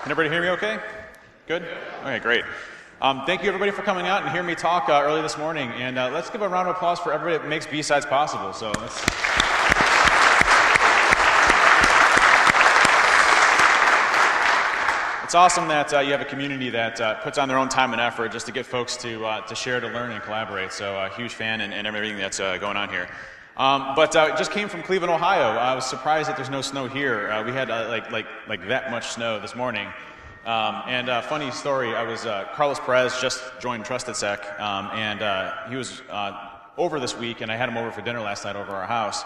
Can everybody hear me okay? Good? Okay, great. Thank you everybody for coming out and hearing me talk early this morning. And let's give a round of applause for everybody that makes BSides possible. So it's awesome that you have a community that puts on their own time and effort just to get folks to share, to learn, and collaborate. So a huge fan and everything that's going on here. But just came from Cleveland, Ohio. I was surprised that there's no snow here. We had like that much snow this morning. And funny story, I was Carlos Perez just joined TrustedSec, and he was over this week, and I had him over for dinner last night over our house.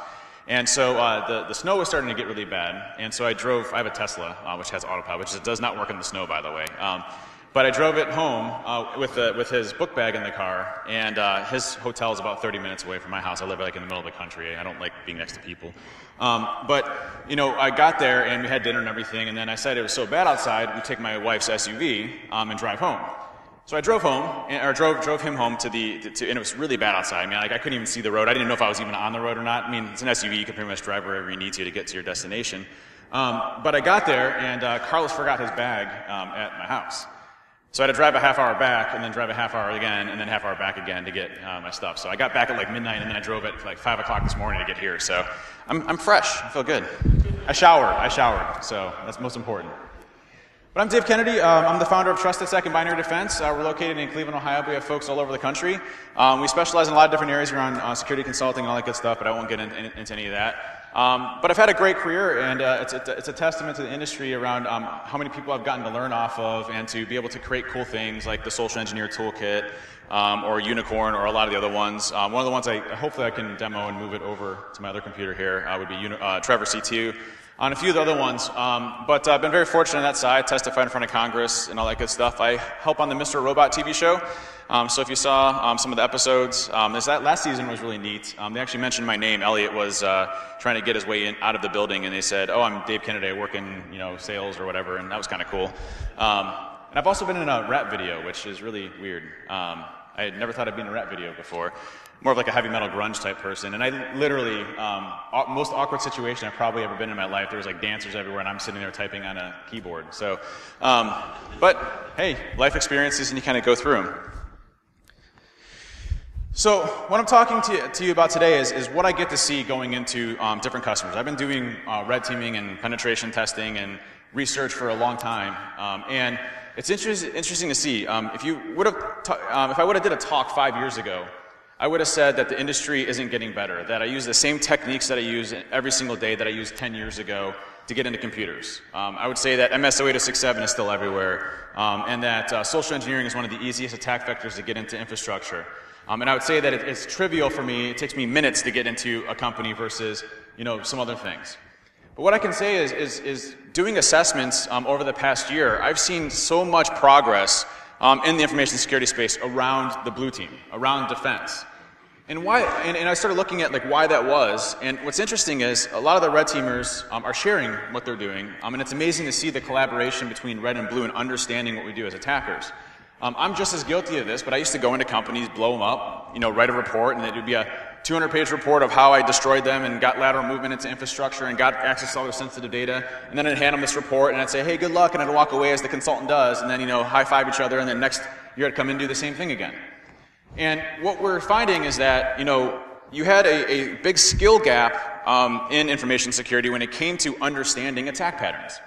And so the snow was starting to get really bad, and so I have a Tesla, which has autopilot, which does not work in the snow, by the way. But I drove it home with his book bag in the car, and his hotel is about 30 minutes away from my house. I live like in the middle of the country. I don't like being next to people. But you know, I got there and we had dinner and everything, and then I said it was so bad outside, we'd take my wife's SUV and drive home. So I drove home, or drove him home and it was really bad outside. I mean, I couldn't even see the road. I didn't know if I was even on the road or not. I mean, it's an SUV, you can pretty much drive wherever you need to get to your destination. But I got there, and Carlos forgot his bag at my house. So I had to drive a half hour back, and then drive a half hour again, and then half hour back again to get my stuff. So I got back at like midnight, and then I drove at like 5 o'clock this morning to get here. So I'm fresh. I feel good. I showered. So that's most important. But I'm Dave Kennedy. I'm the founder of TrustedSec and Binary Defense. We're located in Cleveland, Ohio. But we have folks all over the country. We specialize in a lot of different areas around security consulting and all that good stuff, but I won't get into any of that. But I've had a great career, and it's a testament to the industry around how many people I've gotten to learn off of and to be able to create cool things like the Social Engineer Toolkit or Unicorn or a lot of the other ones. One of the ones hopefully I can demo and move it over to my other computer here would be Trevor C2. On a few of the other ones, but I've been very fortunate on that side, testified in front of Congress and all that good stuff. I help on the Mr. Robot TV show, so if you saw some of the episodes, that last season was really neat. They actually mentioned my name. Elliot was trying to get his way out of the building, and they said, "Oh, I'm Dave Kennedy, I work in sales or whatever," and that was kind of cool. And I've also been in a rap video, which is really weird. I had never thought I'd be in a rap video before. More of like a heavy metal grunge type person, and I literally, most awkward situation I've probably ever been in my life. There was like dancers everywhere, and I'm sitting there typing on a keyboard. So, but hey, life experiences, and you kind of go through them. So what I'm talking to you about today is what I get to see going into different customers. I've been doing red teaming and penetration testing and research for a long time, and it's interesting to see. If I would have did a talk 5 years ago, I would have said that the industry isn't getting better, that I use the same techniques that I use every single day that I used 10 years ago to get into computers. I would say that MS-0806.7 is still everywhere, and that social engineering is one of the easiest attack vectors to get into infrastructure. And I would say that it's trivial for me. It takes me minutes to get into a company versus some other things. But what I can say is doing assessments over the past year, I've seen so much progress in the information security space around the blue team, around defense. And why? And I started looking at like why that was. And what's interesting is a lot of the red teamers are sharing what they're doing. And it's amazing to see the collaboration between red and blue and understanding what we do as attackers. I'm just as guilty of this, but I used to go into companies, blow them up, write a report, and it would be a 200-page report of how I destroyed them and got lateral movement into infrastructure and got access to all their sensitive data. And then I'd hand them this report, and I'd say, hey, good luck, and I'd walk away as the consultant does, and then, high-five each other, and then next year I'd come in and do the same thing again. And what we're finding is that, you had a big skill gap in information security when it came to understanding attack patterns.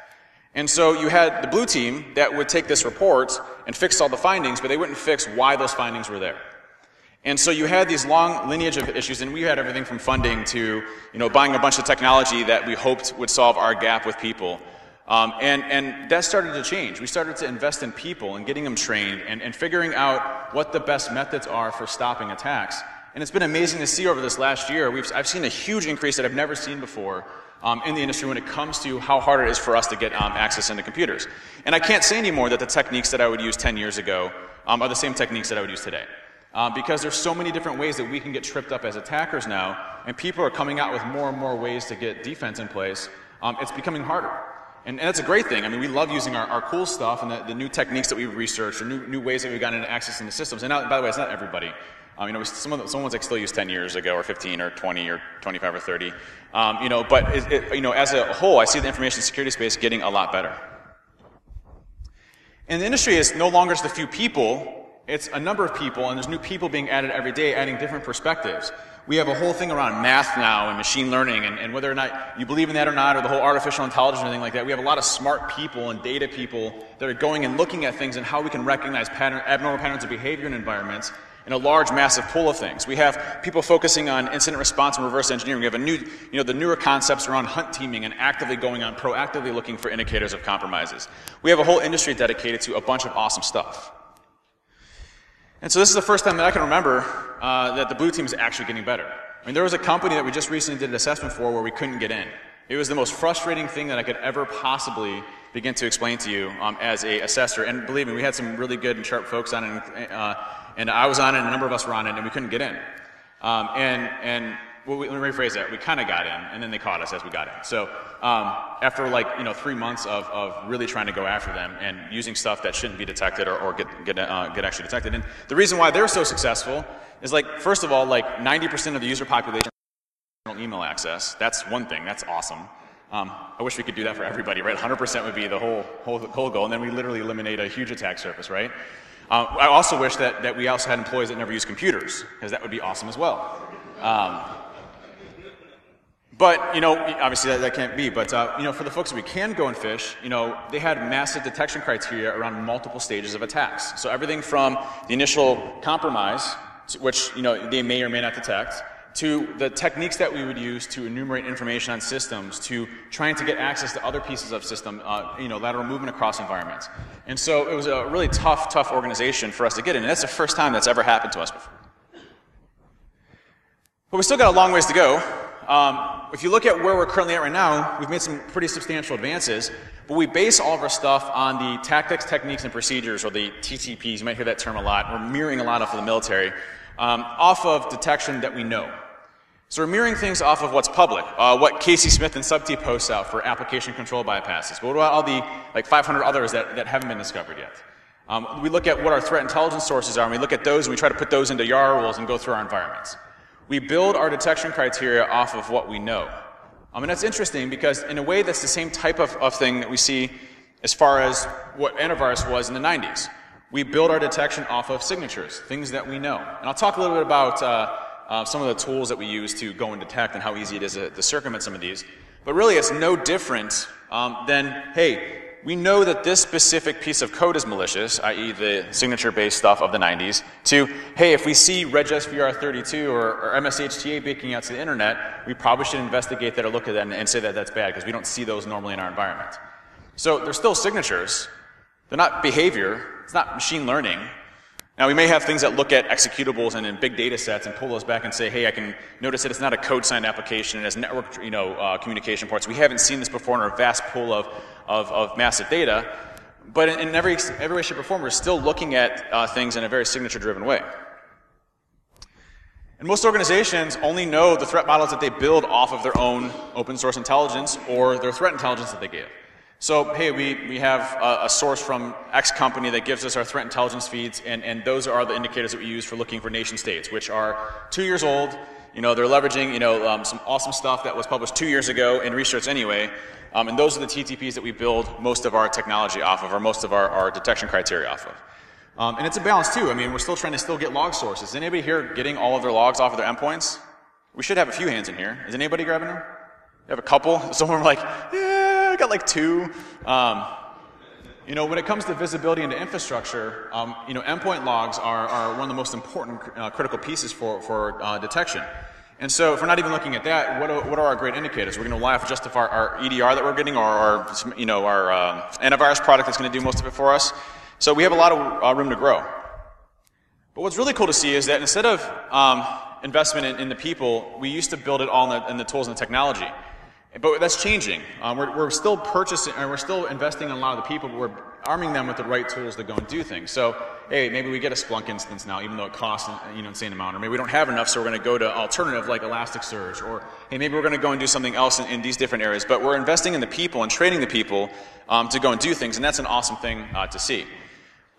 And so you had the blue team that would take this report and fix all the findings, but they wouldn't fix why those findings were there. And so you had these long lineage of issues, and we had everything from funding to buying a bunch of technology that we hoped would solve our gap with people. And that started to change. We started to invest in people and getting them trained and figuring out what the best methods are for stopping attacks. And it's been amazing to see over this last year. I've seen a huge increase that I've never seen before in the industry when it comes to how hard it is for us to get access into computers. And I can't say anymore that the techniques that I would use 10 years ago are the same techniques that I would use today. Because there's so many different ways that we can get tripped up as attackers now, and people are coming out with more and more ways to get defense in place. It's becoming harder. And that's a great thing. I mean, we love using our cool stuff and the new techniques that we've researched or new ways that we've gotten into access into systems. And now, by the way, it's not everybody. Some ones I still used 10 years ago, or 15, or 20, or 25, or 30. But as a whole, I see the information security space getting a lot better. And the industry is no longer just a few people, it's a number of people, and there's new people being added every day, adding different perspectives. We have a whole thing around math now and machine learning, and whether or not you believe in that or not, or the whole artificial intelligence and anything like that, we have a lot of smart people and data people that are going and looking at things and how we can recognize abnormal patterns of behavior in environments in a large, massive pool of things. We have people focusing on incident response and reverse engineering. We have a new, the newer concepts around hunt teaming and actively going on, proactively looking for indicators of compromises. We have a whole industry dedicated to a bunch of awesome stuff. And so this is the first time that I can remember that the blue team is actually getting better. I mean, there was a company that we just recently did an assessment for where we couldn't get in. It was the most frustrating thing that I could ever possibly begin to explain to you as a assessor. And believe me, we had some really good and sharp folks on it, and I was on it, and a number of us were on it, and we couldn't get in. Let me rephrase that. We kind of got in, and then they caught us as we got in. So after 3 months of really trying to go after them and using stuff that shouldn't be detected or get actually detected. And the reason why they're so successful is, first of all, 90% of the user population email access. That's one thing. That's awesome. I wish we could do that for everybody, right? 100% would be the whole goal, and then we literally eliminate a huge attack surface, right? I also wish that we also had employees that never use computers, because that would be awesome as well. But, obviously that can't be. But, for the folks that we can go and fish, they had massive detection criteria around multiple stages of attacks. So everything from the initial compromise, which, they may or may not detect, to the techniques that we would use to enumerate information on systems, to trying to get access to other pieces of system, lateral movement across environments. And so it was a really tough organization for us to get in. And that's the first time that's ever happened to us before. But we still got a long ways to go. If you look at where we're currently at right now, we've made some pretty substantial advances, but we base all of our stuff on the tactics, techniques, and procedures, or the TTPs. You might hear that term a lot. We're mirroring a lot off of the military, off of detection that we know. So we're mirroring things off of what's public, what Casey Smith and Subt posts out for application control bypasses. But what about all the 500 others that haven't been discovered yet? We look at what our threat intelligence sources are, and we look at those, and we try to put those into YAR rules and go through our environments. We build our detection criteria off of what we know. And that's interesting because in a way that's the same type of thing that we see as far as what antivirus was in the 90s. We build our detection off of signatures, things that we know. And I'll talk a little bit about some of the tools that we use to go and detect and how easy it is to circumvent some of these. But really it's no different than, hey, we know that this specific piece of code is malicious, i.e. the signature-based stuff of the 90s, to, hey, if we see regsvr32 or MSHTA baking out to the internet, we probably should investigate that or look at that and say that that's bad because we don't see those normally in our environment. So they're still signatures. They're not behavior. It's not machine learning. Now, we may have things that look at executables and in big data sets and pull those back and say, hey, I can notice that it's not a code-signed application, it has network communication ports. We haven't seen this before in a vast pool of massive data. But in every way, shape, or form, we're still looking at things in a very signature-driven way. And most organizations only know the threat models that they build off of their own open source intelligence or their threat intelligence that they give. So, hey, we have a source from X company that gives us our threat intelligence feeds, and those are the indicators that we use for looking for nation states, which are 2 years old. They're leveraging, some awesome stuff that was published 2 years ago in research anyway, and those are the TTPs that we build most of our technology off of, or most of our detection criteria off of. And it's a balance too. I mean, we're still trying to get log sources. Is anybody here getting all of their logs off of their endpoints? We should have a few hands in here. Is anybody grabbing them? You have a couple? Some of them are like, yeah, I got 2. When it comes to visibility into infrastructure, endpoint logs are one of the most important critical pieces for detection. And so if we're not even looking at that, what are our great indicators? We're going to laugh just if our EDR that we're getting or our antivirus product that's going to do most of it for us. So we have a lot of room to grow. But what's really cool to see is that instead of investment in the people, we used to build it all in the tools and the technology. But that's changing. We're still purchasing, and we're still investing in a lot of the people, but we're arming them with the right tools to go and do things. So, hey, maybe we get a Splunk instance now, even though it costs an insane amount, or maybe we don't have enough, so we're going to go to alternative like Elasticsearch, or hey, maybe we're going to go and do something else in these different areas. But we're investing in the people and training the people to go and do things, and that's an awesome thing to see.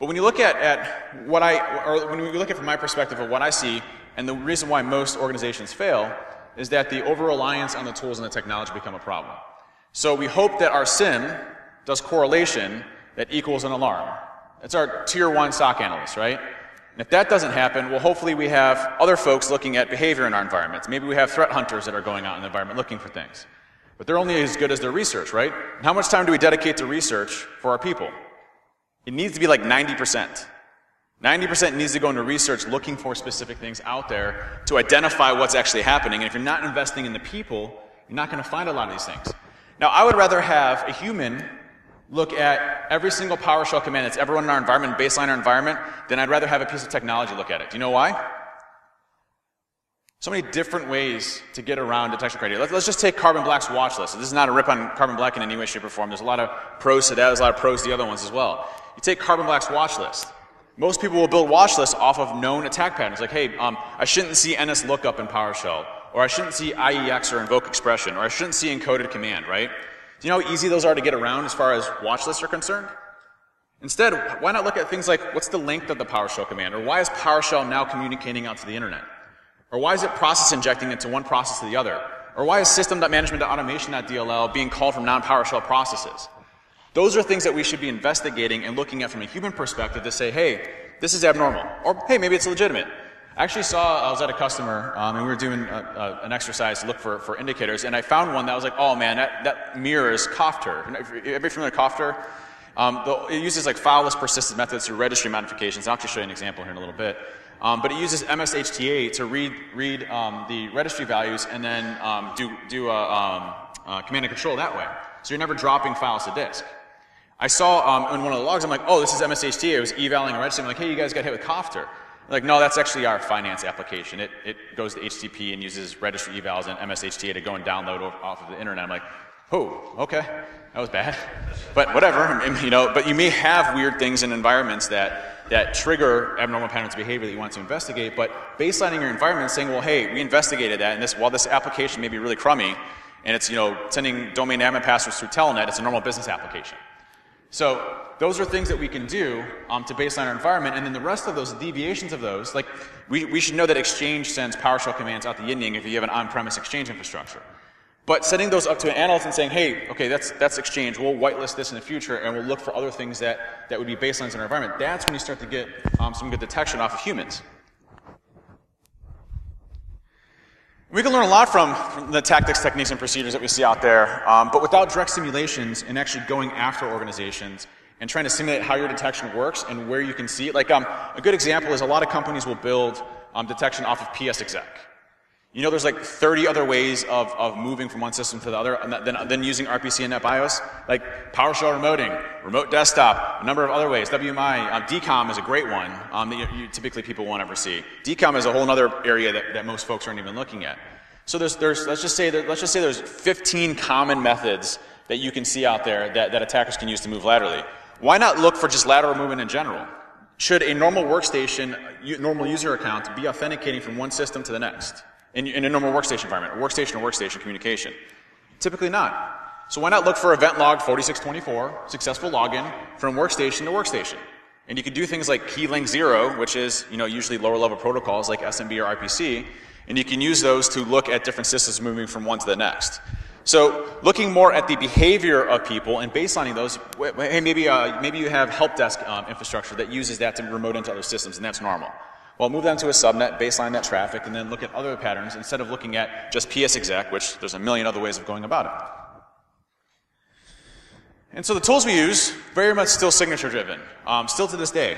But when you look at when we look at from my perspective of what I see, and the reason why most organizations fail, is that the over-reliance on the tools and the technology become a problem. So we hope that our SIM does correlation that equals an alarm. It's our tier 1 SOC analyst, right? And if that doesn't happen, well, hopefully we have other folks looking at behavior in our environments. Maybe we have threat hunters that are going out in the environment looking for things. But they're only as good as their research, right? And how much time do we dedicate to research for our people? It needs to be like 90%. 90% needs to go into research looking for specific things out there to identify what's actually happening. And if you're not investing in the people, you're not going to find a lot of these things. Now, I would rather have a human look at every single PowerShell command that's ever run in our environment, baseline our environment, than I'd rather have a piece of technology look at it. Do you know why? So many different ways to get around detection criteria. Let's just take Carbon Black's watch list. This is not a rip on Carbon Black in any way, shape, or form. There's a lot of pros to that. There's a lot of pros to the other ones as well. You take Carbon Black's watch list. Most people will build watch lists off of known attack patterns. Like, hey, I shouldn't see NS lookup in PowerShell, or I shouldn't see IEX or invoke expression, or I shouldn't see encoded command, right? Do you know how easy those are to get around as far as watch lists are concerned? Instead, why not look at things like, what's the length of the PowerShell command? Or why is PowerShell now communicating out to the internet? Or why is it process injecting into one process to the other? Or why is system.management.automation.dll being called from non-PowerShell processes? Those are things that we should be investigating and looking at from a human perspective to say, hey, this is abnormal. Or, hey, maybe it's legitimate. I actually I was at a customer, and we were doing an exercise to look for indicators, and I found one that was like, oh man, that mirrors Kofter. Everybody familiar with Kofter? It uses like fileless persistent methods through registry modifications. I'll actually show you an example here in a little bit. But it uses MSHTA to read the registry values and then do command and control that way. So you're never dropping files to disk. I saw in one of the logs, I'm like, oh, this is MSHTA. It was evaling a registry. I'm like, hey, you guys got hit with Kofter. Like, no, that's actually our finance application. It goes to HTTP and uses registry evals and MSHTA to go and download off of the internet. I'm like, oh, okay, that was bad. But whatever, you know, but you may have weird things in environments that trigger abnormal patterns of behavior that you want to investigate, but baselining your environment and saying, well, hey, we investigated that, and while this application may be really crummy, and it's, you know, sending domain admin passwords through Telnet, it's a normal business application. So those are things that we can do to baseline our environment, and then the rest of those, deviations of those, like we should know that Exchange sends PowerShell commands out the yin-yang if you have an on-premise Exchange infrastructure. But setting those up to an analyst and saying, hey, okay, that's Exchange, we'll whitelist this in the future, and we'll look for other things that would be baselines in our environment, that's when you start to get some good detection off of humans. We can learn a lot from the tactics, techniques, and procedures that we see out there, but without direct simulations and actually going after organizations and trying to simulate how your detection works and where you can see it. Like a good example is a lot of companies will build detection off of PSexec. You know, there's like 30 other ways of moving from one system to the other than using RPC and NetBIOS. Like PowerShell remoting, remote desktop, a number of other ways. WMI, DCOM is a great one that typically people won't ever see. DCOM is a whole other area that most folks aren't even looking at. So let's just say there's 15 common methods that you can see out there that attackers can use to move laterally. Why not look for just lateral movement in general? Should a normal workstation, normal user account be authenticating from one system to the next? In a normal workstation environment, or workstation communication? Typically not. So why not look for event log 4624, successful login from workstation to workstation? And you could do things like key link 0, which is, you know, usually lower level protocols like SMB or RPC, and you can use those to look at different systems moving from one to the next. So looking more at the behavior of people and baselining those, hey, maybe you have help desk infrastructure that uses that to remote into other systems, and that's normal. Well, move that into a subnet, baseline that traffic, and then look at other patterns instead of looking at just PSexec, which there's a million other ways of going about it. And so the tools we use, very much still signature driven, still to this day.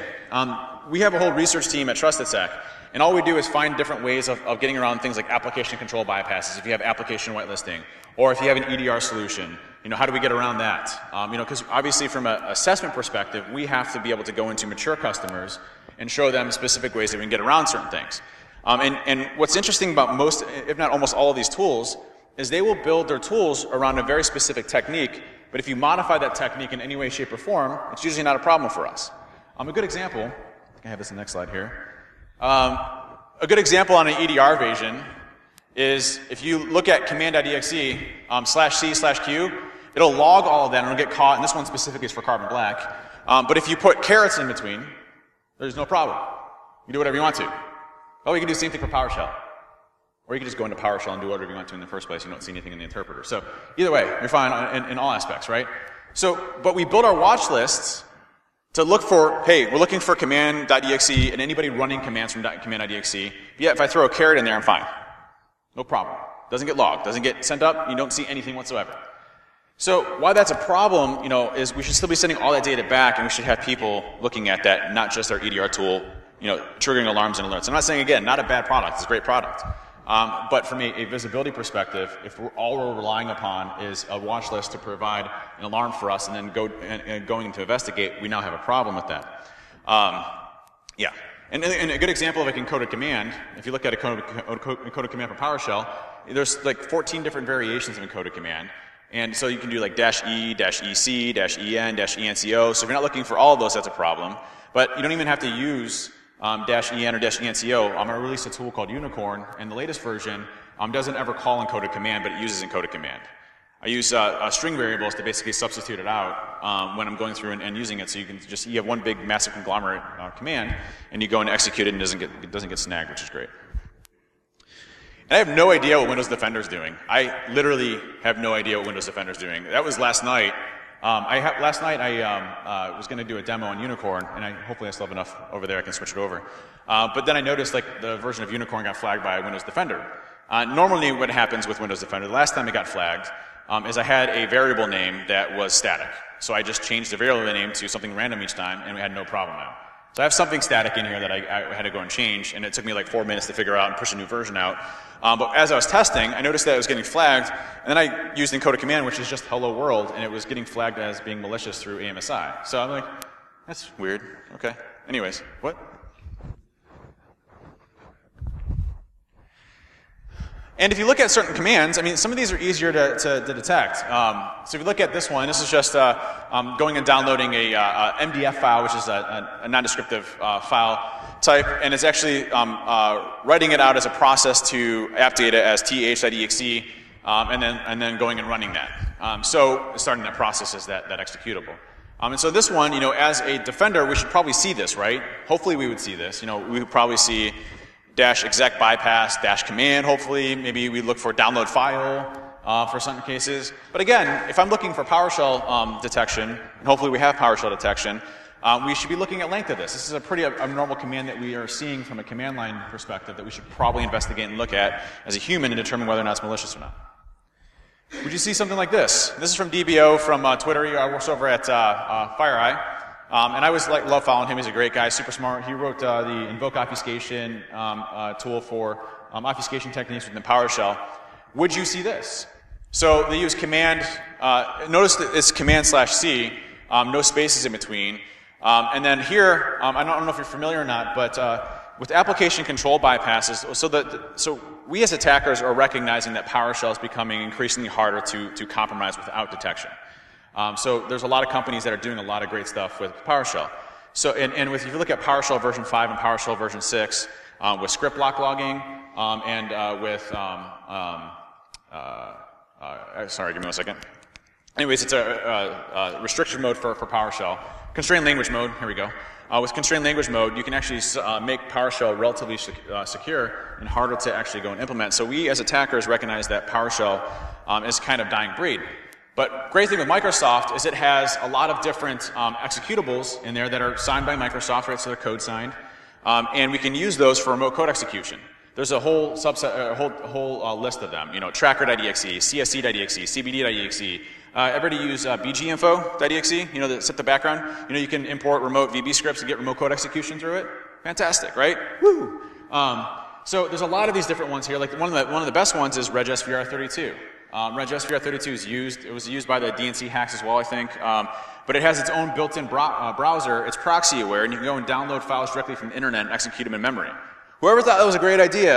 We have a whole research team at TrustedSec, and all we do is find different ways of getting around things like application control bypasses, if you have application whitelisting, or if you have an EDR solution, you know, how do we get around that? You know, because obviously from an assessment perspective, we have to be able to go into mature customers and show them specific ways that we can get around certain things. And what's interesting about most, if not almost all of these tools, is they will build their tools around a very specific technique, but if you modify that technique in any way, shape, or form, it's usually not a problem for us. A good example, I think I have this in the next slide here. A good example on an EDR version is if you look at command.exe /c/q, it'll log all of that and it'll get caught, and this one specifically is for Carbon Black. But if you put carets in between, there's no problem. You can do whatever you want to. Oh, you can do the same thing for PowerShell. Or you can just go into PowerShell and do whatever you want to in the first place. You don't see anything in the interpreter. So either way, you're fine in all aspects, right? So, but we build our watch lists to look for, hey, we're looking for command.exe and anybody running commands from command.exe. Yeah, if I throw a caret in there, I'm fine. No problem. Doesn't get logged, doesn't get sent up, you don't see anything whatsoever. So why that's a problem, is we should still be sending all that data back, and we should have people looking at that, not just our EDR tool, triggering alarms and alerts. I'm not saying, again, not a bad product, it's a great product. But from a visibility perspective, if all we're relying upon is a watch list to provide an alarm for us and then going to investigate, we now have a problem with that. Yeah. And a good example of a encoded command, if you look at a encoded command for PowerShell, there's like 14 different variations of encoded command. And so you can do like -E, -EC, -EN, -ENCO. So if you're not looking for all of those, that's a problem. But you don't even have to use -EN or -ENCO. I'm going to release a tool called Unicorn, and the latest version doesn't ever call encoded command, but it uses encoded command. I use string variables to basically substitute it out when I'm going through and using it. So you have one big massive conglomerate command, and you go and execute it, and it doesn't get snagged, which is great. And I have no idea what Windows Defender is doing. I literally have no idea what Windows Defender is doing. That was last night. Last night I was going to do a demo on Unicorn, and hopefully I still have enough over there I can switch it over. But then I noticed like the version of Unicorn got flagged by Windows Defender. Normally what happens with Windows Defender, the last time it got flagged, is I had a variable name that was static. So I just changed the variable name to something random each time, and we had no problem now. So I have something static in here that I had to go and change, and it took me like 4 minutes to figure out and push a new version out. But as I was testing, I noticed that it was getting flagged, and then I used encoded command, which is just hello world, and it was getting flagged as being malicious through AMSI. So I'm like, that's weird. Okay. Anyways, what? And if you look at certain commands, I mean, some of these are easier to detect. So if you look at this one, this is just going and downloading a MDF file, which is a non-descriptive file type, and it's actually writing it out as a process to app data as th.exe, and then going and running that. So starting that process is that executable. And so this one, as a defender, we should probably see this, right? Hopefully we would see this. We would probably see -exec bypass, -command, hopefully. Maybe we look for download file for certain cases. But again, if I'm looking for PowerShell detection, and hopefully we have PowerShell detection, we should be looking at length of this. This is a pretty abnormal command that we are seeing from a command line perspective that we should probably investigate and look at as a human and determine whether or not it's malicious or not. Would you see something like this? This is from DBO from Twitter. He works over at FireEye. And I always love following him. He's a great guy, super smart. He wrote the invoke obfuscation tool for obfuscation techniques within PowerShell. Would you see this? So they use command, notice that it's command/C, no spaces in between. And then here, I don't know if you're familiar or not, but with application control bypasses, so we as attackers are recognizing that PowerShell is becoming increasingly harder to compromise without detection. So there's a lot of companies that are doing a lot of great stuff with PowerShell. So, if you look at PowerShell version 5 and PowerShell version 6, with script block logging, and with, sorry, give me 1 second. Anyways, it's a restriction mode for PowerShell. Constrained language mode, here we go. With constrained language mode, you can actually make PowerShell relatively secure and harder to actually go and implement. So we as attackers recognize that PowerShell is kind of dying breed. But great thing with Microsoft is it has a lot of different executables in there that are signed by Microsoft, right? So they're code signed, and we can use those for remote code execution. There's a whole subset, a whole list of them. Tracker.exe, CSC.exe, CBD.exe. Everybody use BGinfo.exe. That set the background. You can import remote VB scripts and get remote code execution through it. Fantastic, right? Woo! So there's a lot of these different ones here. Like one of the best ones is RegSVR32. RegSVR32 was used by the DNC hacks as well, I think. But it has its own built-in browser. It's proxy aware, and you can go and download files directly from the internet and execute them in memory. Whoever thought that was a great idea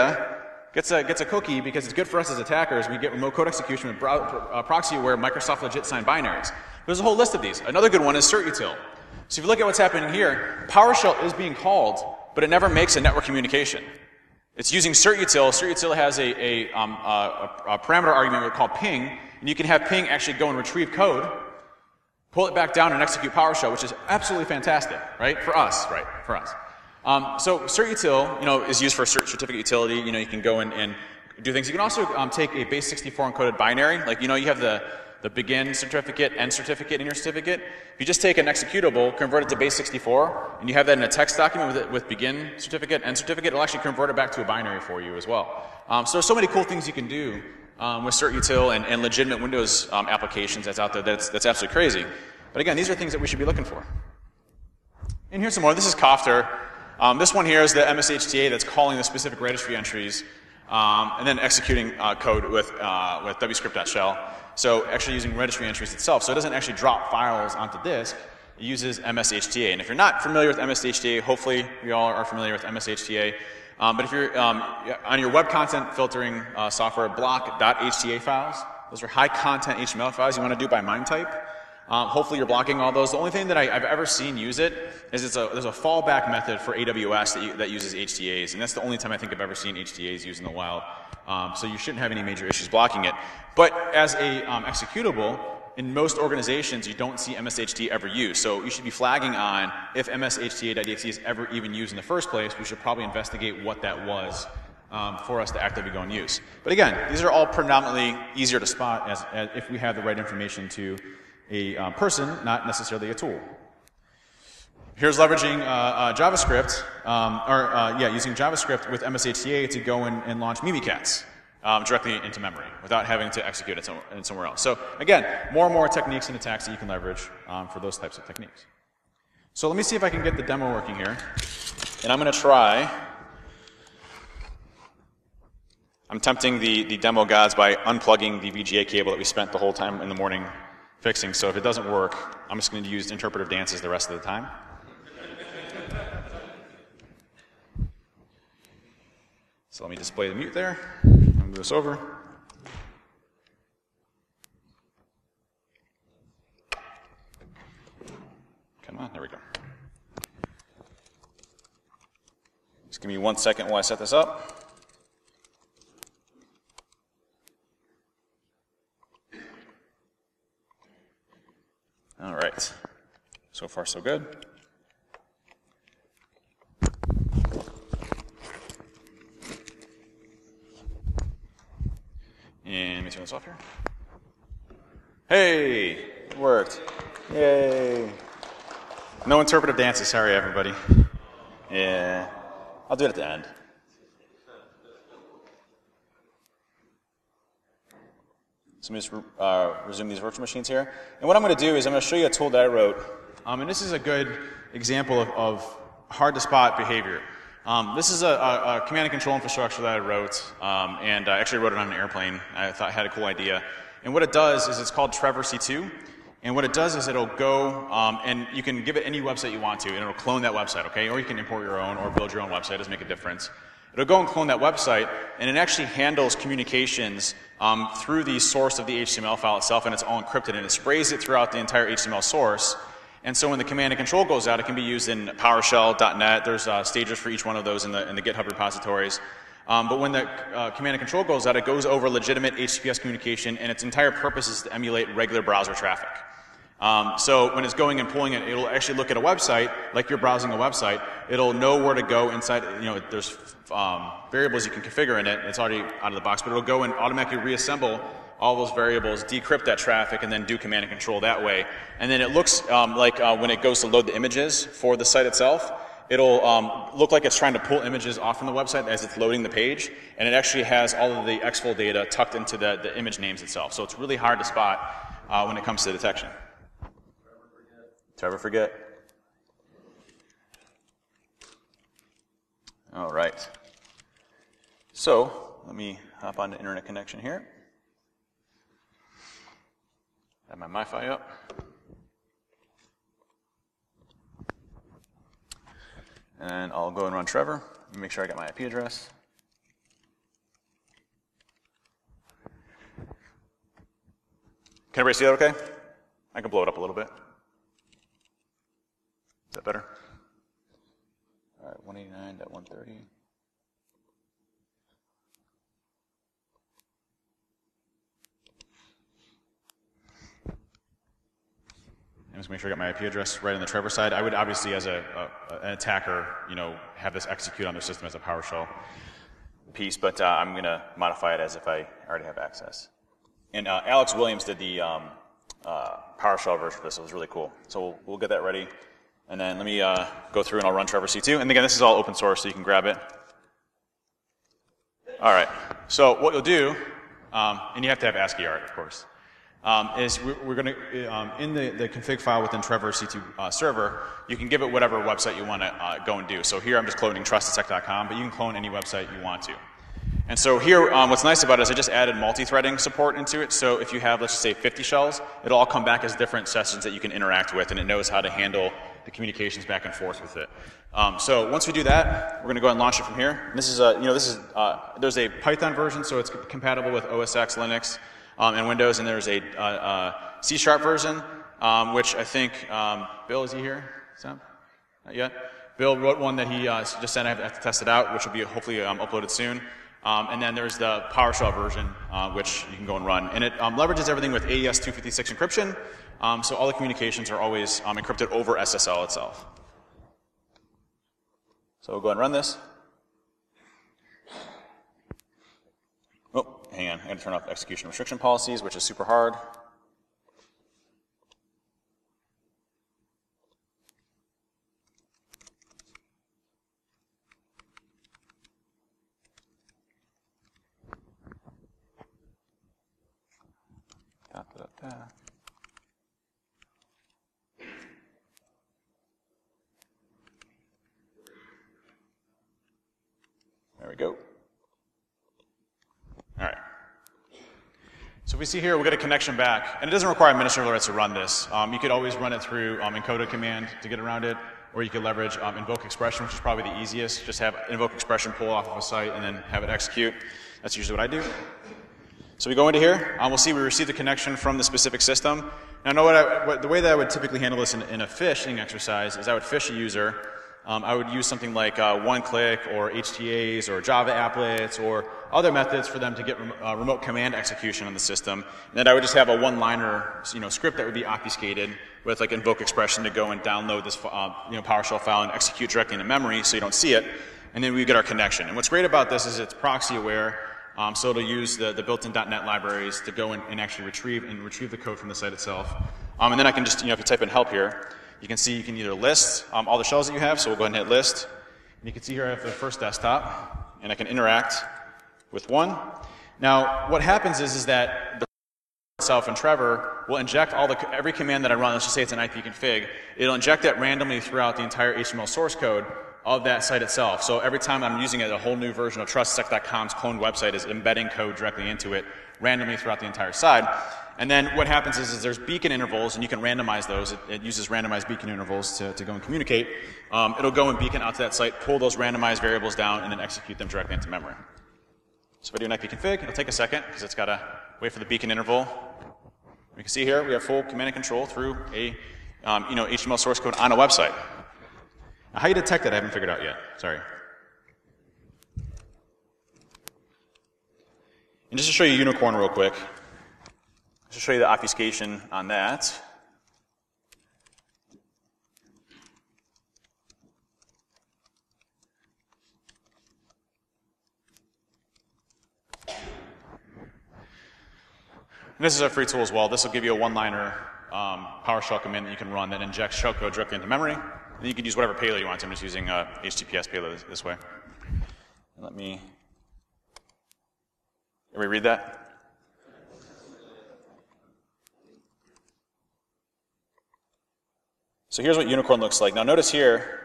gets a cookie because it's good for us as attackers. We get remote code execution with proxy aware Microsoft legit signed binaries. There's a whole list of these. Another good one is certutil. So if you look at what's happening here, PowerShell is being called, but it never makes a network communication. It's using certutil. Certutil has a parameter argument called ping, and you can have ping actually go and retrieve code, pull it back down, and execute PowerShell, which is absolutely fantastic, right? For us, right? For us. So certutil, is used for certificate utility. You can go and do things. You can also take a base 64 encoded binary. Like, you have the the begin certificate, end certificate in your certificate. If you just take an executable, convert it to base64, and you have that in a text document with begin certificate, end certificate, it'll actually convert it back to a binary for you as well. So there's so many cool things you can do with certutil and legitimate Windows applications that's out there that's absolutely crazy. But again, these are things that we should be looking for. And here's some more. This is Cofter. This one here is the MSHTA that's calling the specific registry entries and then executing code with wscript.shell. So actually using registry entries itself. So it doesn't actually drop files onto disk. It uses MSHTA. And if you're not familiar with MSHTA, hopefully we all are familiar with MSHTA. But if you're on your web content filtering software, block.hta files, those are high content HTML files you want to do by MIME type. Hopefully you're blocking all those. The only thing that I've ever seen use it is there's a fallback method for AWS that uses HTAs, and that's the only time I think I've ever seen HTAs used in the wild. So you shouldn't have any major issues blocking it. But as a executable, in most organizations you don't see MSHT ever used. So you should be flagging on if MSHTA.exe is ever even used in the first place. We should probably investigate what that was for us to actively go and use. But again, these are all predominantly easier to spot as if we have the right information to a person, not necessarily a tool. Here's leveraging JavaScript, using JavaScript with MSHTA to go and launch Mimikatz directly into memory without having to execute it somewhere else. So again, more and more techniques and attacks that you can leverage for those types of techniques. So let me see if I can get the demo working here. And I'm going to try. I'm tempting the demo gods by unplugging the VGA cable that we spent the whole time in the morning fixing. So if it doesn't work, I'm just going to use interpretive dances the rest of the time. So let me display the mute there. I'll move this over. Come on, there we go. Just give me 1 second while I set this up. All right. So far, so good. And let me turn this off here. Hey, it worked. Yay. No interpretive dances, sorry everybody. Yeah, I'll do it at the end. So let me just resume these virtual machines here. And what I'm going to do is I'm going to show you a tool that I wrote. And this is a good example of hard to spot behavior. This is a command and control infrastructure that I wrote, and I actually wrote it on an airplane. I thought I had a cool idea. And what it does is it's called Trevor C2. And what it does is it'll go, and you can give it any website you want to, and it'll clone that website, okay? Or you can import your own or build your own website. It doesn't make a difference. It'll go and clone that website, and it actually handles communications through the source of the HTML file itself, and it's all encrypted, and it sprays it throughout the entire HTML source. And so when the command and control goes out, it can be used in PowerShell.net. There's stagers for each one of those in the GitHub repositories. But when the command and control goes out, it goes over legitimate HTTPS communication, and its entire purpose is to emulate regular browser traffic. So when it's going and pulling it, it'll actually look at a website, like you're browsing a website. It'll know where to go inside, there's variables you can configure in it. It's already out of the box, but it'll go and automatically reassemble all those variables, decrypt that traffic, and then do command and control that way. And then it looks like when it goes to load the images for the site itself, it'll look like it's trying to pull images off from the website as it's loading the page, and it actually has all of the exfil data tucked into the image names itself. So it's really hard to spot when it comes to detection. Trevor forget. All right. So let me hop on the internet connection here. Have my MiFi up. And I'll go and run Trevor. Let me make sure I got my IP address. Can everybody see that okay? I can blow it up a little bit. Is that better? All right, 189.130. I'm just going to make sure I got my IP address right on the Trevor side. I would obviously, as an attacker, have this execute on their system as a PowerShell piece, but I'm going to modify it as if I already have access. And Alex Williams did the PowerShell version of this. It was really cool. So we'll get that ready. And then let me go through and I'll run Trevor C2. And again, this is all open source, so you can grab it. All right. So what you'll do, and you have to have ASCII art, of course, is we're going to, in the config file within Trevor C2 server, you can give it whatever website you want to go and do. So here I'm just cloning trustedtech.com, but you can clone any website you want to. And so here, what's nice about it is I just added multi-threading support into it. So if you have, let's just say, 50 shells, it'll all come back as different sessions that you can interact with, and it knows how to handle the communications back and forth with it. So once we do that, we're going to go ahead and launch it from here. And this is, there's a Python version, so it's compatible with OS X, Linux, and Windows, and there's a C# version, which I think, Bill, is he here? Sam? Not yet? Bill wrote one that he just said I have to test it out, which will be hopefully uploaded soon. And then there's the PowerShell version, which you can go and run. And it leverages everything with AES 256 encryption, so all the communications are always encrypted over SSL itself. So we'll go ahead and run this. Oh, hang on. I got to turn off execution restriction policies, which is super hard. There we go. All right. So we see here we get a connection back, and it doesn't require administrator rights to run this. You could always run it through encoded command to get around it, or you could leverage invoke expression, which is probably the easiest. Just have invoke expression pull off of a site and then have it execute. That's usually what I do. So we go into here. We'll see we receive the connection from the specific system. Now, the way that I would typically handle this in a phishing exercise is I would phish a user. I would use something like one-click or HTAs or Java applets or other methods for them to get remote command execution on the system. And then I would just have a one-liner script that would be obfuscated with like invoke expression to go and download this PowerShell file and execute directly into memory so you don't see it. And then we get our connection. And what's great about this is it's proxy aware. So it'll use the built-in .NET libraries to go and actually retrieve the code from the site itself. And then I can just, if you type in help here, you can see you can either list all the shells that you have, so we'll go ahead and hit list. And you can see here I have the first desktop, and I can interact with one. Now, what happens is that the itself and Trevor will inject every command that I run, let's just say it's an ipconfig, it'll inject it randomly throughout the entire HTML source code of that site itself. So every time I'm using it, a whole new version of trustsec.com's cloned website is embedding code directly into it randomly throughout the entire site. And then what happens is there's beacon intervals, and you can randomize those. It uses randomized beacon intervals to go and communicate. It'll go and beacon out to that site, pull those randomized variables down, and then execute them directly into memory. So if I do an ipconfig, it'll take a second because it's got to wait for the beacon interval. We can see here we have full command and control through a HTML source code on a website. Now, how you detect that, I haven't figured out yet. Sorry. And just to show you Unicorn real quick, just to show you the obfuscation on that. And this is a free tool as well. This will give you a one-liner PowerShell command that you can run that injects shellcode directly into memory. And you can use whatever payload you want. I'm just using HTTPS payload this way. And let me read that. So here's what Unicorn looks like. Now notice here,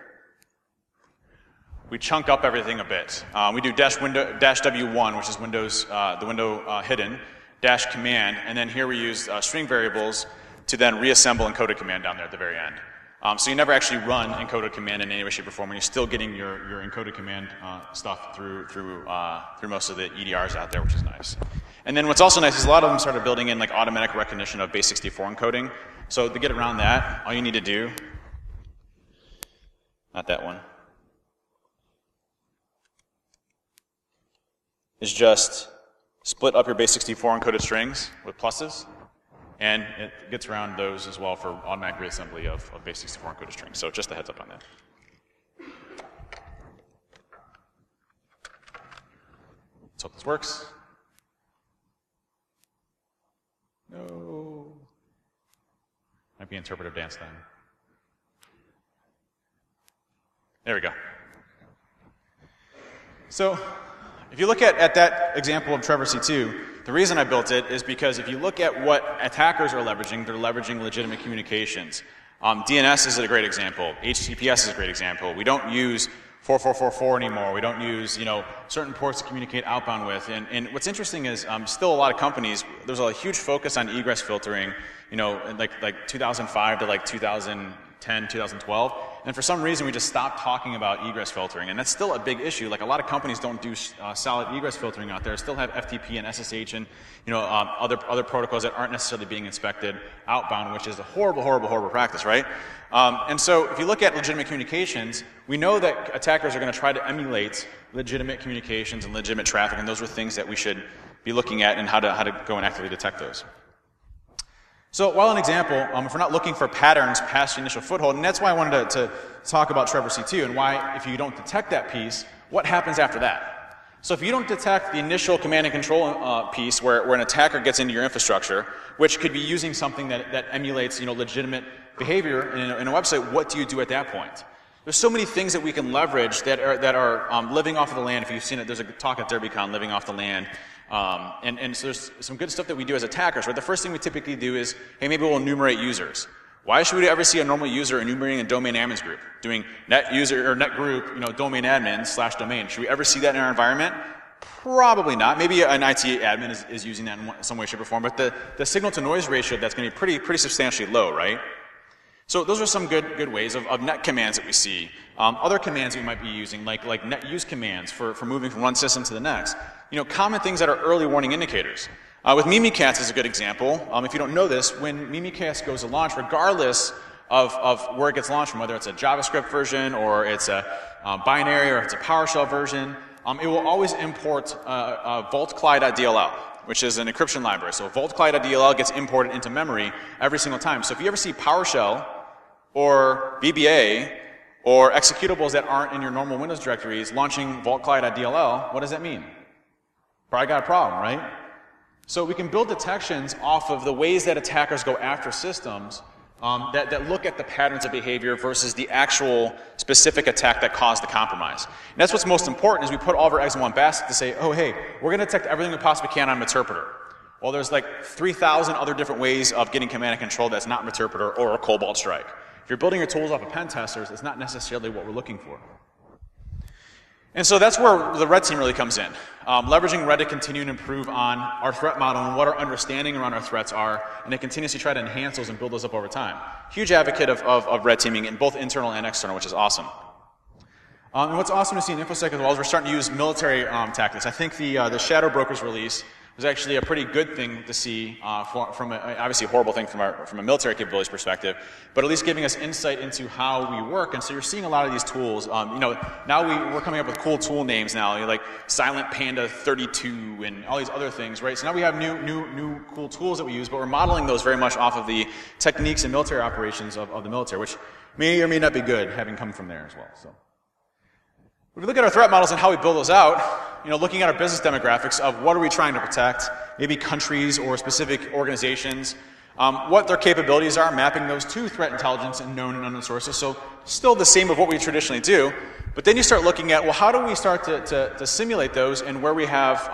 we chunk up everything a bit. We do -W1, which is Windows, the window hidden, -command, and then here we use string variables to then reassemble encoded command down there at the very end. So you never actually run encoded command in any way, shape, or form, and you're still getting your encoded command stuff through most of the EDRs out there, which is nice. And then what's also nice is a lot of them started building in like automatic recognition of base64 encoding. So to get around that, all you need to do, not that one, is just split up your base64 encoded strings with pluses, and it gets around those as well for automatic reassembly of base64 encoded strings. So just a heads up on that. Let's hope this works. No. Might be interpretive dance then. There we go. So, if you look at that example of Trevor C2, the reason I built it is because if you look at what attackers are leveraging, they're leveraging legitimate communications. DNS is a great example. HTTPS is a great example. We don't use 4444 anymore. We don't use, certain ports to communicate outbound with. And what's interesting is still a lot of companies, there's a huge focus on egress filtering, in like 2005 to like 2010, 2012. And for some reason, we just stopped talking about egress filtering. And that's still a big issue. Like a lot of companies don't do solid egress filtering out there. Still have FTP and SSH and other protocols that aren't necessarily being inspected outbound, which is a horrible, horrible, horrible practice, right? And so if you look at legitimate communications, we know that attackers are going to try to emulate legitimate communications and legitimate traffic, and those are things that we should be looking at and how to go and actively detect those. So while an example, if we're not looking for patterns past the initial foothold, and that's why I wanted to talk about Trevor C2 and why if you don't detect that piece, what happens after that? So if you don't detect the initial command and control piece where an attacker gets into your infrastructure, which could be using something that emulates legitimate behavior in a website, what do you do at that point? There's so many things that we can leverage that are living off of the land. If you've seen it, there's a talk at DerbyCon, living off the land. And so there's some good stuff that we do as attackers, right? The first thing we typically do is, hey, maybe we'll enumerate users. Why should we ever see a normal user enumerating a domain admins group, doing net user or net group, domain admin / domain? Should we ever see that in our environment? Probably not. Maybe an IT admin is using that in some way, shape, or form, but the signal to noise ratio, that's going to be pretty substantially low, right? So those are some good ways of net commands that we see. Other commands we might be using, like net use commands for moving from one system to the next. Common things that are early warning indicators. With Mimikatz is a good example. If you don't know this, when Mimikatz goes to launch, regardless of where it gets launched from, whether it's a JavaScript version or it's a binary or if it's a PowerShell version, it will always import vaultcli.dll, which is an encryption library. So vaultcli.dll gets imported into memory every single time. So if you ever see PowerShell or VBA or executables that aren't in your normal Windows directories launching vaultcli.dll, what does that mean? Probably got a problem, right? So we can build detections off of the ways that attackers go after systems that look at the patterns of behavior versus the actual specific attack that caused the compromise. And that's what's most important is we put all of our eggs in one basket to say, oh, hey, we're going to detect everything we possibly can on Meterpreter. Well, there's like 3,000 other different ways of getting command and control that's not Meterpreter or a Cobalt Strike. If you're building your tools off of pen testers, it's not necessarily what we're looking for. And so that's where the red team really comes in. Leveraging red to continue to improve on our threat model and what our understanding around our threats are, and to continuously try to enhance those and build those up over time. Huge advocate of red teaming in both internal and external, which is awesome. And what's awesome to see in InfoSec as well is we're starting to use military tactics. I think the Shadow Brokers release was actually a pretty good thing to see from obviously a horrible thing from a military capabilities perspective, but at least giving us insight into how we work. And so you're seeing a lot of these tools. Now we're coming up with cool tool names now, like Silent Panda 32 and all these other things, right? So now we have new cool tools that we use, but we're modeling those very much off of the techniques and military operations of the military, which may or may not be good, having come from there as well. So if we look at our threat models and how we build those out, looking at our business demographics of what are we trying to protect, maybe countries or specific organizations, what their capabilities are, mapping those to threat intelligence and known and unknown sources. So still the same of what we traditionally do, but then you start looking at, well, how do we start to simulate those and where we have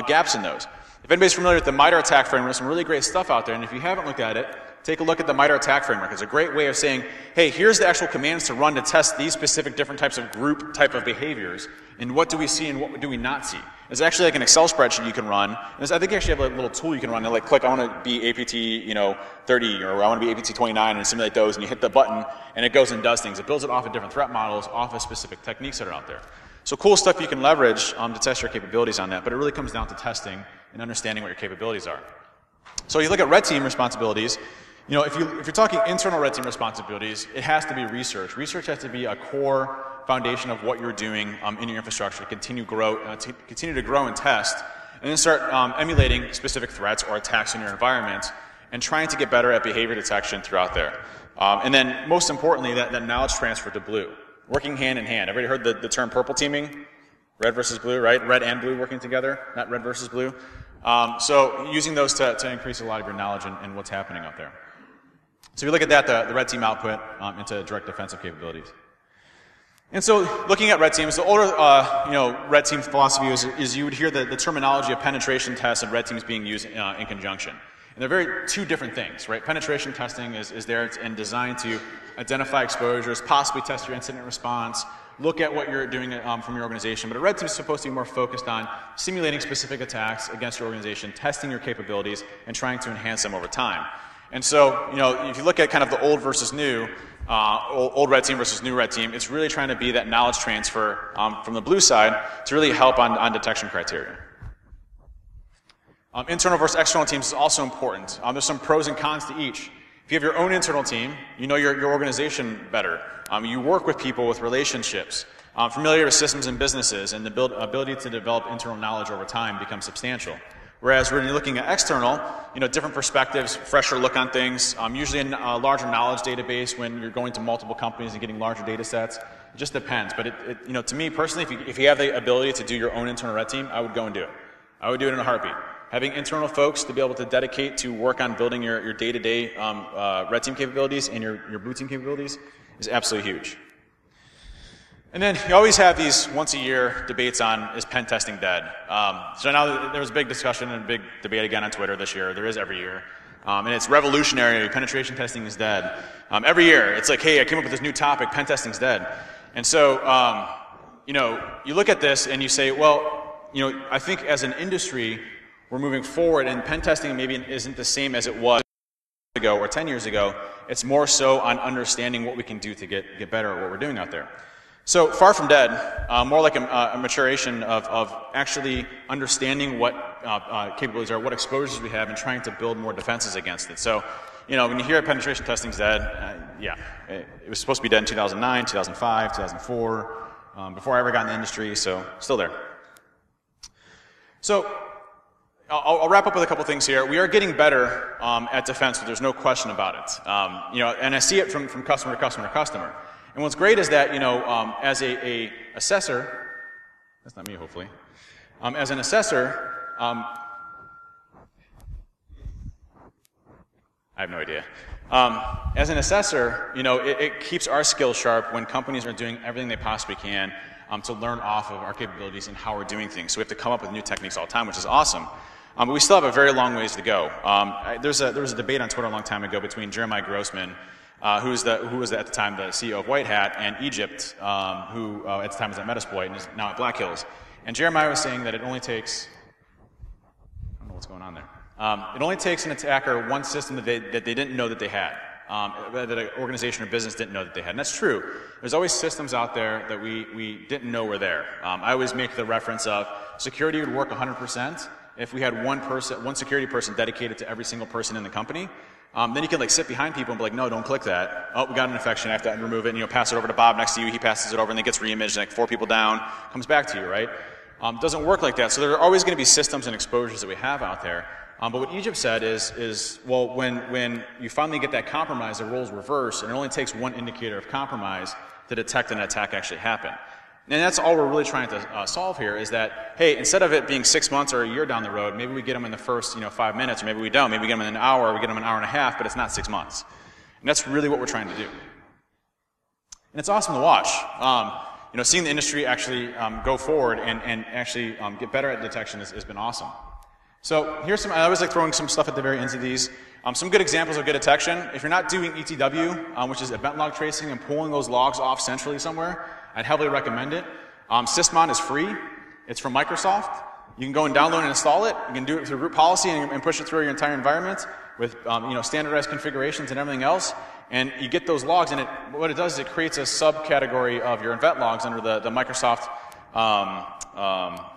gaps in those? If anybody's familiar with the MITRE ATT&CK framework, there's some really great stuff out there, and if you haven't looked at it, take a look at the MITRE ATT&CK framework. It's a great way of saying, hey, here's the actual commands to run to test these specific different types of group type of behaviors, and what do we see and what do we not see. It's actually like an Excel spreadsheet you can run. And I think you actually have a little tool you can run, and like click, I want to be APT 30, or I want to be APT 29, and simulate those, and you hit the button, and it goes and does things. It builds it off of different threat models, off of specific techniques that are out there. So cool stuff you can leverage to test your capabilities on that, but it really comes down to testing and understanding what your capabilities are. So you look at red team responsibilities. If you're talking internal red team responsibilities, it has to be research. Research has to be a core foundation of what you're doing in your infrastructure to continue to grow and test, and then start emulating specific threats or attacks in your environment, and trying to get better at behavior detection throughout there. And then, most importantly, that knowledge transfer to blue, working hand in hand. Everybody heard the term purple teaming? Red versus blue, right? Red and blue working together, not red versus blue. So using those to increase a lot of your knowledge and what's happening out there. So if you look at that, the red team output into direct defensive capabilities. And so looking at red teams, the older red team philosophy is you would hear the terminology of penetration tests and red teams being used in conjunction. And they're very two different things, right? Penetration testing is there and designed to identify exposures, possibly test your incident response, look at what you're doing from your organization. But a red team is supposed to be more focused on simulating specific attacks against your organization, testing your capabilities, and trying to enhance them over time. And so, if you look at kind of the old versus new, old red team versus new red team, it's really trying to be that knowledge transfer from the blue side to really help on detection criteria. Internal versus external teams is also important. There's some pros and cons to each. If you have your own internal team, you know your organization better. You work with people with relationships, familiar with systems and businesses, and the ability to develop internal knowledge over time becomes substantial. Whereas when you're looking at external, different perspectives, fresher look on things, usually a larger knowledge database when you're going to multiple companies and getting larger data sets. It just depends. But to me personally, if you have the ability to do your own internal red team, I would go and do it. I would do it in a heartbeat. Having internal folks to be able to dedicate to work on building your day-to-day red team capabilities and your blue team capabilities is absolutely huge. And then you always have these once-a-year debates on, is pen testing dead? So now there was a big discussion and a big debate again on Twitter this year. There is every year. And it's revolutionary. Penetration testing is dead. Every year, it's like, hey, I came up with this new topic. Pen testing's dead. And so, you look at this and you say, well, I think as an industry, we're moving forward, and pen testing maybe isn't the same as it was ago or 10 years ago. It's more so on understanding what we can do to get better at what we're doing out there. So far from dead, more like a maturation of actually understanding what capabilities are, what exposures we have, and trying to build more defenses against it. So, when you hear penetration testing's dead, yeah, it was supposed to be dead in 2009, 2005, 2004, before I ever got in the industry, so still there. So I'll wrap up with a couple things here. We are getting better at defense, but there's no question about it. And I see it from customer to customer to customer. And what's great is that, as a assessor, that's not me, hopefully. As an assessor, I have no idea. As an assessor, it keeps our skills sharp when companies are doing everything they possibly can to learn off of our capabilities and how we're doing things. So we have to come up with new techniques all the time, which is awesome. But we still have a very long ways to go. There was a debate on Twitter a long time ago between Jeremiah Grossman, who was at the time the CEO of White Hat, and Egypt, who at the time was at Metasploit and is now at Black Hills. And Jeremiah was saying that it only takes, I don't know what's going on there. It only takes an attacker one system that they didn't know that they had, that an organization or business didn't know that they had. And that's true. There's always systems out there that we didn't know were there. I always make the reference of security would work 100% if we had one security person dedicated to every single person in the company. Then you can sit behind people and be like, no, don't click that. Oh, we got an infection. I have to remove it. And pass it over to Bob next to you. He passes it over, and then it gets reimaged. Like 4 people down, comes back to you, right? It doesn't work like that. So there are always going to be systems and exposures that we have out there. But what Egypt said is well, when you finally get that compromise, the roles reverse, and it only takes one indicator of compromise to detect an attack actually happen. And that's all we're really trying to solve here is that, hey, instead of it being 6 months or a year down the road, maybe we get them in the first 5 minutes, or maybe we don't. Maybe we get them in an hour, or we get them an hour and a half, but it's not 6 months. And that's really what we're trying to do. And it's awesome to watch. Seeing the industry actually go forward and actually get better at detection has been awesome. So here's I always like throwing some stuff at the very ends of these. Some good examples of good detection. If you're not doing ETW, which is event log tracing and pulling those logs off centrally somewhere, I'd heavily recommend it. Sysmon is free. It's from Microsoft. You can go and download and install it. You can do it through root policy and push it through your entire environment with standardized configurations and everything else. And you get those logs, and what it does is it creates a subcategory of your event logs under the Microsoft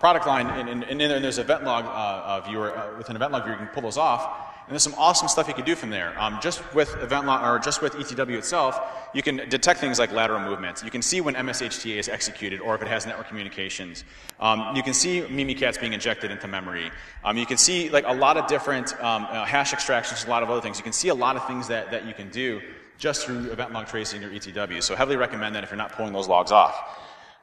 product line, and then there's event log viewer. With an event log viewer, you can pull those off. And there's some awesome stuff you can do from there. Just with event log, or just with ETW itself, you can detect things like lateral movements. You can see when MSHTA is executed, or if it has network communications. You can see Mimikatz being injected into memory. You can see a lot of different hash extractions, a lot of other things. You can see a lot of things that you can do just through event log tracing or ETW. So heavily recommend that if you're not pulling those logs off.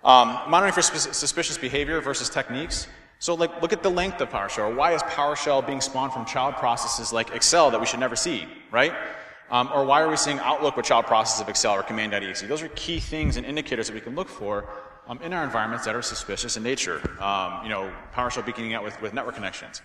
Monitoring for suspicious behavior versus techniques. So like, look at the length of PowerShell. Why is PowerShell being spawned from child processes like Excel that we should never see, right? Or why are we seeing Outlook with child processes of Excel or command.exe? Those are key things and indicators that we can look for in our environments that are suspicious in nature. PowerShell beginning out with network connections.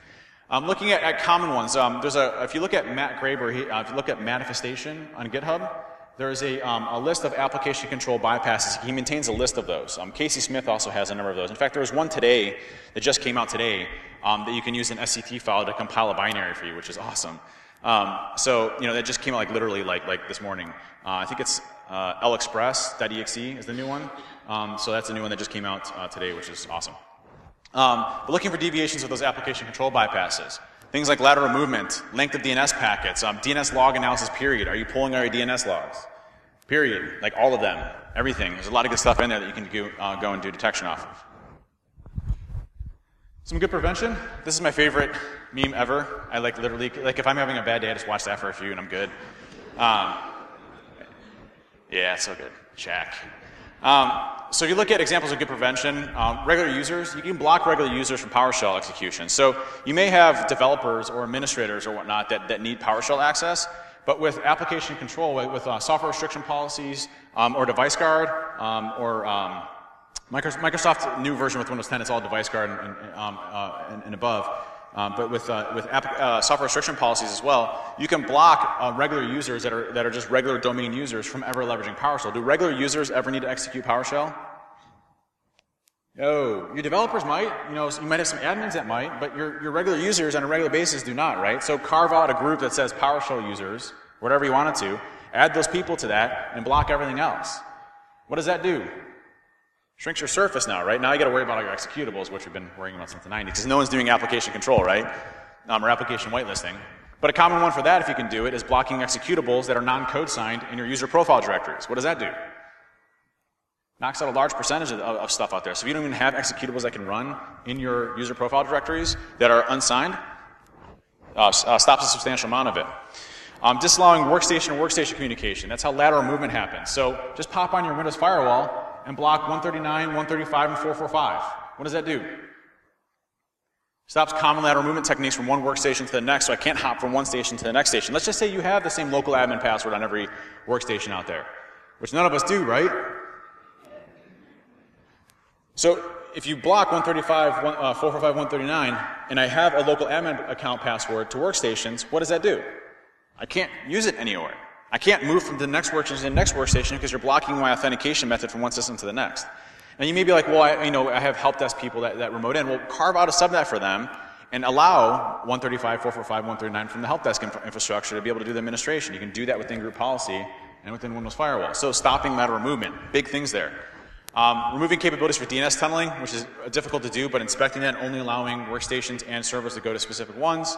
Looking at common ones, if you look at Matt Graber, if you look at manifestation on GitHub, there's a list of application control bypasses. He maintains a list of those. Casey Smith also has a number of those. In fact, there was one today that just came out today that you can use an SCT file to compile a binary for you, which is awesome. That just came out like literally like this morning. I think it's lexpress.exe is the new one. So that's a new one that just came out today, which is awesome. But looking for deviations of those application control bypasses. Things like lateral movement, length of DNS packets, DNS log analysis period. Are you pulling all your DNS logs? Period. Like all of them. Everything. There's a lot of good stuff in there that you can go and do detection off of. Some good prevention. This is my favorite meme ever. I literally, if I'm having a bad day, I just watch that for a few and I'm good. Yeah, it's so good. Check. So if you look at examples of good prevention, regular users, you can block regular users from PowerShell execution. So you may have developers or administrators or whatnot that need PowerShell access, but with application control, with software restriction policies, or device guard, or Microsoft's new version with Windows 10, it's all device guard and above. But with software restriction policies as well, you can block regular users that are just regular domain users from ever leveraging PowerShell. Do regular users ever need to execute PowerShell? No. Your developers might. You might have some admins that might, but your regular users on a regular basis do not, right? So carve out a group that says PowerShell users, whatever you want it to, add those people to that, and block everything else. What does that do? Shrinks your surface now, right? Now you got to worry about all your executables, which we've been worrying about since the 90s, because no one's doing application control, right? Or application whitelisting. But a common one for that, if you can do it, is blocking executables that are non-code signed in your user profile directories. What does that do? Knocks out a large percentage of stuff out there. So if you don't even have executables that can run in your user profile directories that are unsigned, stops a substantial amount of it. Disallowing workstation communication. That's how lateral movement happens. So just pop on your Windows firewall and block 139, 135, and 445. What does that do? Stops common lateral movement techniques from one workstation to the next, so I can't hop from one station to the next station. Let's just say you have the same local admin password on every workstation out there, which none of us do, right? So if you block 135, 445, 139, and I have a local admin account password to workstations, what does that do? I can't use it anywhere. I can't move from the next workstation to the next workstation because you're blocking my authentication method from one system to the next. And you may be like, well, I have help desk people that remote in. Well, carve out a subnet for them and allow 135, 445, 139 from the help desk infrastructure to be able to do the administration. You can do that within group policy and within Windows Firewall. So stopping lateral movement, big things there. Removing capabilities for DNS tunneling, which is difficult to do, but inspecting that, only allowing workstations and servers to go to specific ones.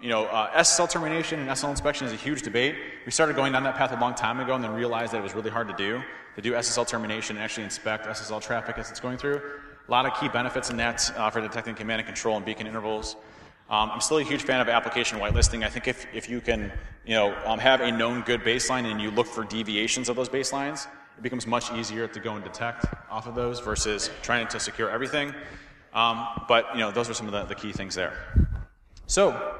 SSL termination and SSL inspection is a huge debate. We started going down that path a long time ago and then realized that it was really hard to do SSL termination and actually inspect SSL traffic as it's going through. A lot of key benefits in that for detecting command and control and beacon intervals. I'm still a huge fan of application whitelisting. I think if you can have a known good baseline and you look for deviations of those baselines, it becomes much easier to go and detect off of those versus trying to secure everything. But those are some of the key things there. So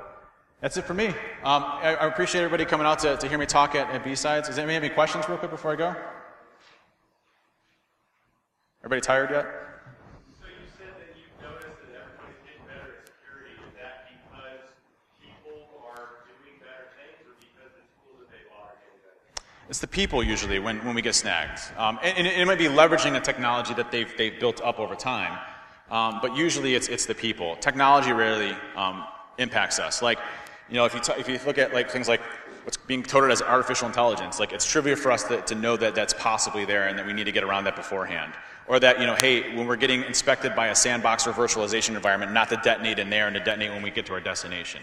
that's it for me. I appreciate everybody coming out to hear me talk at BSides. Does anybody have any questions real quick before I go? Everybody tired yet? So you said that you've noticed that everybody's getting better at security. Is that because people are doing better things or because the tools that they bought are getting better? It's the people usually when we get snagged. And it might be leveraging the technology that they've built up over time. But usually it's the people. Technology rarely impacts us. Like, if you look at things like what's being touted as artificial intelligence, it's trivia for us to know that that's possibly there and that we need to get around that beforehand. Or that, hey, when we're getting inspected by a sandbox or virtualization environment, not to detonate in there and to detonate when we get to our destination.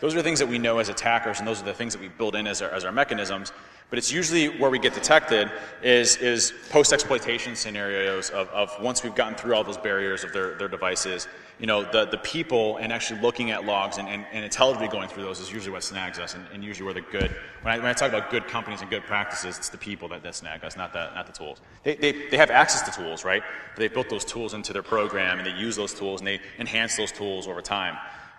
Those are things that we know as attackers, and those are the things that we build in as our mechanisms. But it's usually where we get detected is post-exploitation scenarios of once we've gotten through all those barriers of their devices, the people and actually looking at logs and intelligently going through those is usually what snags us, and usually where the good, when I talk about good companies and good practices, it's the people that snag us, not the tools. They have access to tools, right? But they've built those tools into their program, and they use those tools, and they enhance those tools over time.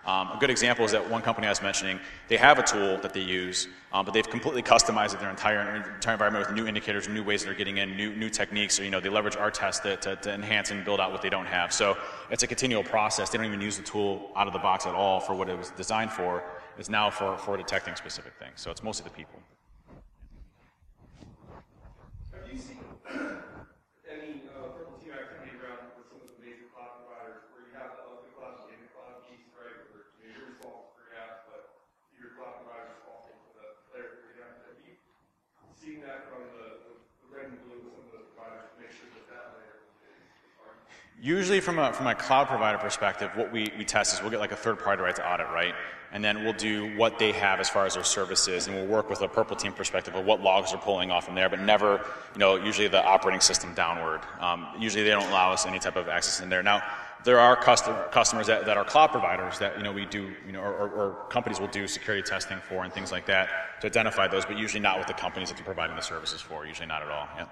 A good example is that one company I was mentioning, they have a tool that they use, but they've completely customized their entire environment with new indicators, new ways they're getting in, new techniques. So, they leverage our tests to enhance and build out what they don't have. So it's a continual process. They don't even use the tool out of the box at all for what it was designed for. It's now for detecting specific things. So it's mostly the people. Have you seen any purple team activity around with some of the major cloud providers where you have the cloud and the cloud piece, right? Where you're responsible for your apps, but your cloud provider is responsible for the layer for your apps. Have you seen that from the red and blue with some of the providers to make sure that layer is Usually from a cloud provider perspective, what we test is we'll get like a third party right to audit, right? And then we'll do what they have as far as their services, and we'll work with a purple team perspective of what logs are pulling off from there, but never, usually the operating system downward. Usually they don't allow us any type of access in there. Now, there are customers that are cloud providers that, we do, or companies will do security testing for and things like that to identify those, but usually not with the companies that they're providing the services for, usually not at all, yeah.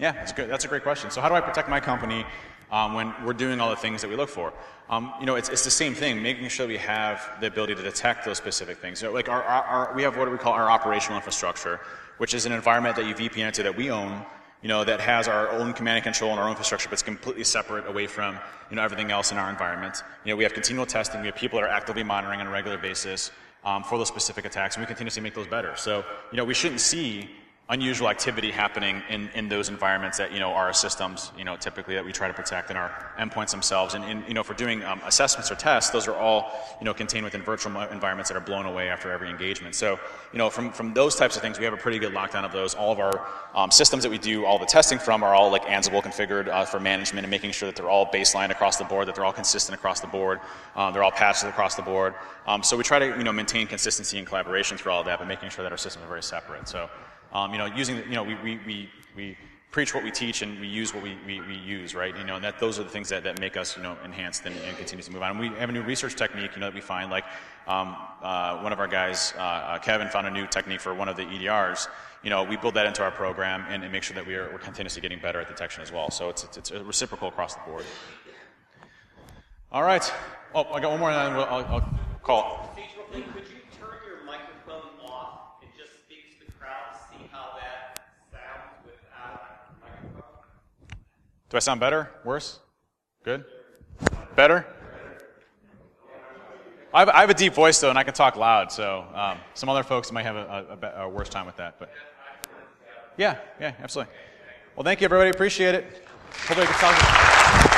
Yeah, that's a great question. So how do I protect my company when we're doing all the things that we look for? It's the same thing, making sure we have the ability to detect those specific things. Like we have what we call our operational infrastructure, which is an environment that you VPN into that we own, that has our own command and control and our own infrastructure, but it's completely separate away from, everything else in our environment. We have continual testing. We have people that are actively monitoring on a regular basis for those specific attacks, and we continuously make those better. So, we shouldn't see unusual activity happening in those environments that, are systems, typically that we try to protect in our endpoints themselves. And if we're doing assessments or tests, those are all, contained within virtual environments that are blown away after every engagement. So, from those types of things, we have a pretty good lockdown of those. All of our systems that we do all the testing from are all like Ansible configured for management and making sure that they're all baseline across the board, that they're all consistent across the board, they're all patched across the board. So we try to, maintain consistency and collaboration through all of that, but making sure that our systems are very separate. So, using, we preach what we teach and we use what we use, right? And that those are the things that make us, enhanced and continue to move on. And we have a new research technique, that we find, like one of our guys, Kevin, found a new technique for one of the EDRs. We build that into our program and make sure that we're continuously getting better at detection as well. So it's reciprocal across the board. All right. Oh, I got one more, and then I'll call. Could you turn your microphone off and just speak to the crowd to see how that sounds without a microphone? Do I sound better? Worse? Good? Better? I have a deep voice, though, and I can talk loud, so some other folks might have a worse time with that. But yeah, absolutely. Well, thank you, everybody. Appreciate it. Hopefully I can talk.